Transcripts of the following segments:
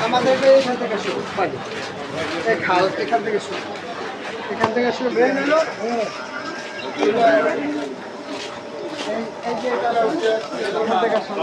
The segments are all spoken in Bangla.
আমাদের এখান থেকে শুরু খাল এখান থেকে শুরু বের হলো এই যে এখান থেকে শুরু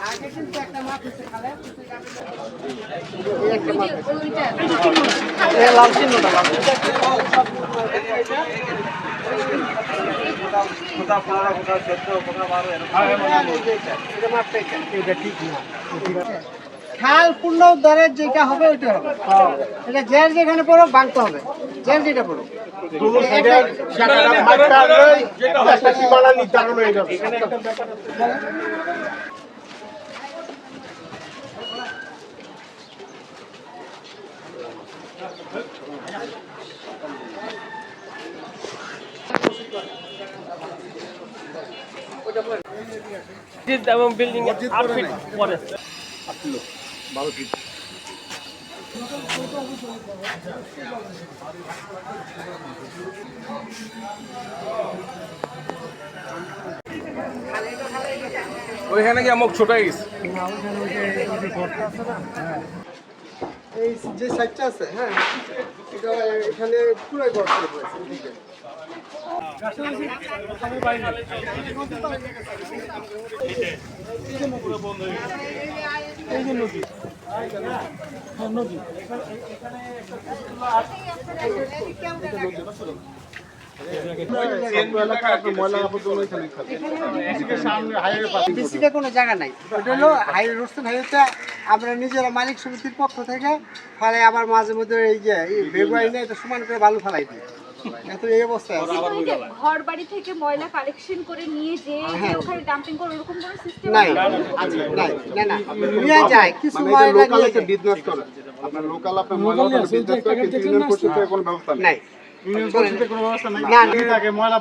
আগে কিন্তু একটা মাছ হচ্ছে খালে লাল চিহ্নটা খাল পূর্ণ উদ্ধারের যেটা হবে ওইটা হবে এটা জের যেখানে পড়ো ভাঙতে হবে জের যেটা পড়ো নির্ধারণ হয়ে যাবে এবং বিল্ডিং 8 ফিট পরে 12 ফিট ওইখানে কি আমক ছোট হয়ে গেছে এই যে সাইডটা আছে হ্যাঁ এটা এখানে পুরো গর্ত হয়েছে এদিকে এই যে নদী নদী কোনো জায়গা নাই ওটা হলো হাইওয়ে রোডস্টেন হাইওয়েটা আমরা নিজেরা মালিক সমিতির পক্ষ থেকে ফলে আবার মাঝে মধ্যে এই যে বেগুয়াই না এটা সমান করে বালু ফেলাই দিই এত এই অবস্থা ঘর বাড়ি থেকে ময়লা কালেকশন করে নিয়ে যে ওখানে ডাম্পিং করে এরকম কোনো সিস্টেম নাই না না নিয়ে যায় কিছু ময়লা লোকাল একটা বিজনেস করে আপনার লোকাল আপনার ময়লা বিজনেস করে কিন্তু ইউনিয়ন পরিষদের কোনো ব্যবস্থা নাই নাই ইউনিয়ন পরিষদের কোনো ব্যবস্থা নাই না আগে ময়লা